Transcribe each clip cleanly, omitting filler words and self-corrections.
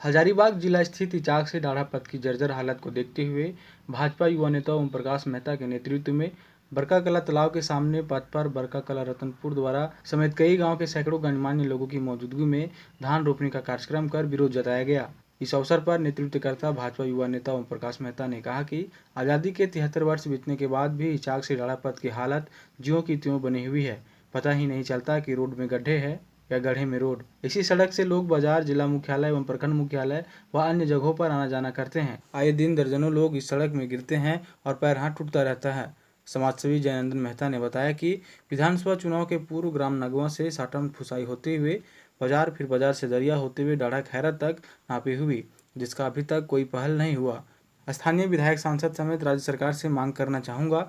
हजारीबाग जिला स्थित इचाक से डाढ़ा पथ की जर्जर हालत को देखते हुए भाजपा युवा नेता ओम प्रकाश मेहता के नेतृत्व में बरकाकला तालाब के सामने पथ पर बरकाकला रतनपुर द्वारा समेत कई गांव के सैकड़ों गणमान्य लोगों की मौजूदगी में धान रोपने का कार्यक्रम कर विरोध जताया गया। इस अवसर पर नेतृत्वकर्ता भाजपा युवा नेता ओम प्रकाश मेहता ने कहा कि आज़ादी के 73 वर्ष बीतने के बाद भी इचाक से डाढ़ा पथ की हालत ज्यों की त्यों बनी हुई है। पता ही नहीं चलता कि रोड में गड्ढे हैं या गड्ढे में रोड। इसी सड़क से लोग बाजार, जिला मुख्यालय एवं प्रखंड मुख्यालय व अन्य जगहों पर आना जाना करते हैं। आए दिन दर्जनों लोग इस सड़क में गिरते हैं और पैर हाथ टूटता रहता है। समाजसेवी जयनंदन मेहता ने बताया कि विधानसभा चुनाव के पूर्व ग्राम नगवा से साटम फुसाई होते हुए बाजार, फिर बाजार से दरिया होते हुए डाढ़ा खैरत तक नापी हुई, जिसका अभी तक कोई पहल नहीं हुआ। स्थानीय विधायक, सांसद समेत राज्य सरकार से मांग करना चाहूँगा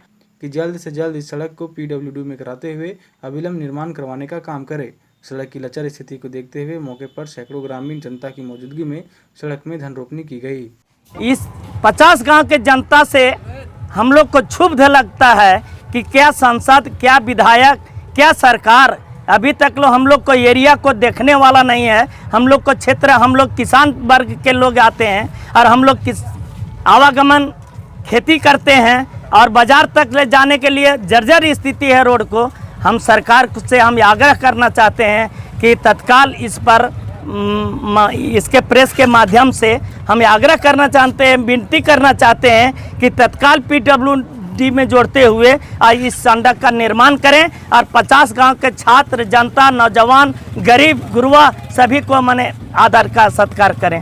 कि जल्द से जल्द इस सड़क को PWD में कराते हुए अविलंब निर्माण करवाने का काम करे। सड़क की लचर स्थिति को देखते हुए मौके पर सैकड़ों ग्रामीण जनता की मौजूदगी में सड़क में धन रोपनी की गई। इस 50 गांव के जनता से हम लोग को क्षुब्ध लगता है कि क्या सांसद, क्या विधायक, क्या सरकार अभी तक हम लोग को एरिया को देखने वाला नहीं है। हम लोग को क्षेत्र, हम लोग किसान वर्ग के लोग आते हैं और हम लोग आवागमन खेती करते हैं और बाजार तक ले जाने के लिए जर्जर स्थिति है रोड को। हम सरकार से हम आग्रह करना चाहते हैं कि तत्काल इस पर इसके प्रेस के माध्यम से हम आग्रह करना चाहते हैं, विनती करना चाहते हैं कि तत्काल PWD में जोड़ते हुए इस सड़क का निर्माण करें और 50 गांव के छात्र, जनता, नौजवान, गरीब, गुरुआ सभी को मैंने आदर का सत्कार करें।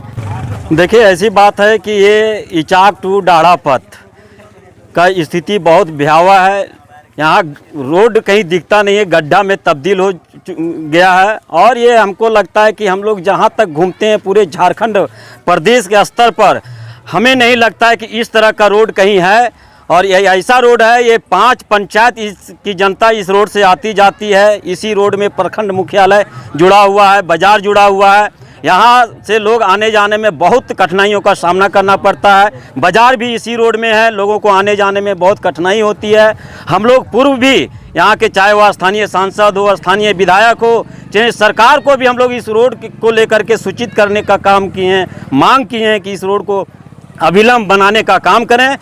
देखिए, ऐसी बात है कि ये इचाक टू डाढ़ा पथ का स्थिति बहुत भयावह है। यहाँ रोड कहीं दिखता नहीं है, गड्ढा में तब्दील हो गया है। और ये हमको लगता है कि हम लोग जहाँ तक घूमते हैं पूरे झारखंड प्रदेश के स्तर पर, हमें नहीं लगता है कि इस तरह का रोड कहीं है। और ये ऐसा रोड है, ये 5 पंचायत की जनता इस रोड से आती जाती है। इसी रोड में प्रखंड मुख्यालय जुड़ा हुआ है, बाजार जुड़ा हुआ है। यहाँ से लोग आने जाने में बहुत कठिनाइयों का सामना करना पड़ता है। बाजार भी इसी रोड में है, लोगों को आने जाने में बहुत कठिनाई होती है। हम लोग पूर्व भी यहाँ के, चाहे वह स्थानीय सांसद हो, स्थानीय विधायक हो, चाहे सरकार को भी हम लोग इस रोड को लेकर के सूचित करने का काम किए हैं, मांग किए हैं कि इस रोड को अविलंब बनाने का काम करें,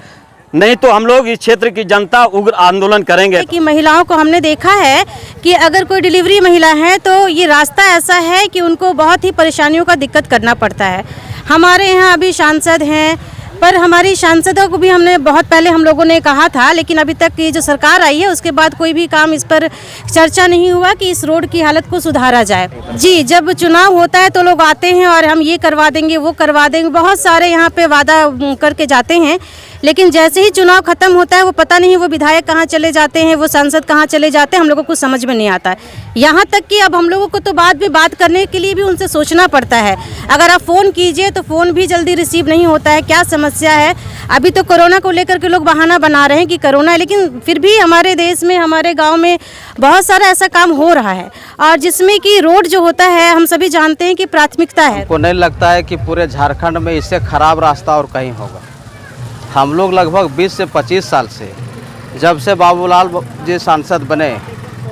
नहीं तो हम लोग इस क्षेत्र की जनता उग्र आंदोलन करेंगे। कि महिलाओं को हमने देखा है कि अगर कोई डिलीवरी महिला है तो ये रास्ता ऐसा है कि उनको बहुत ही परेशानियों का दिक्कत करना पड़ता है। हमारे यहाँ अभी सांसद हैं, पर हमारी सांसदों को भी हमने बहुत पहले हम लोगों ने कहा था, लेकिन अभी तक ये जो सरकार आई है उसके बाद कोई भी काम इस पर चर्चा नहीं हुआ कि इस रोड की हालत को सुधारा जाए। जी, जब चुनाव होता है तो लोग आते हैं और हम ये करवा देंगे, वो करवा देंगे, बहुत सारे यहाँ पे वादा करके जाते हैं, लेकिन जैसे ही चुनाव खत्म होता है वो पता नहीं वो विधायक कहाँ चले जाते हैं, वो सांसद कहाँ चले जाते हैं, हम लोगों को समझ में नहीं आता है। यहाँ तक कि अब हम लोगों को तो बाद में बात करने के लिए भी उनसे सोचना पड़ता है। अगर आप फ़ोन कीजिए तो फ़ोन भी जल्दी रिसीव नहीं होता है। क्या समस्या है? अभी तो कोरोना को लेकर के लोग बहाना बना रहे हैं कि कोरोना है, लेकिन फिर भी हमारे देश में, हमारे गाँव में बहुत सारा ऐसा काम हो रहा है और जिसमें कि रोड जो होता है हम सभी जानते हैं कि प्राथमिकता है। को नहीं लगता है कि पूरे झारखंड में इससे खराब रास्ता और कहीं होगा। हम लोग लगभग 20 से 25 साल से, जब से बाबूलाल जी सांसद बने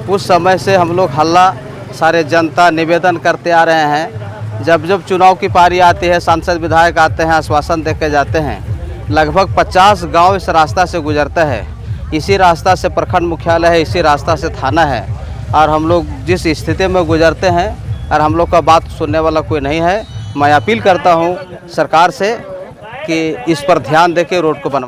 उस समय से हम लोग हल्ला सारे जनता निवेदन करते आ रहे हैं। जब जब चुनाव की पारी आती है, सांसद विधायक आते हैं, आश्वासन दे के जाते हैं। लगभग 50 गांव इस रास्ता से गुजरता है। इसी रास्ता से प्रखंड मुख्यालय है, इसी रास्ता से थाना है। और हम लोग जिस स्थिति में गुजरते हैं और हम लोग का बात सुनने वाला कोई नहीं है। मैं अपील करता हूँ सरकार से कि इस पर ध्यान देके रोड को बनवा।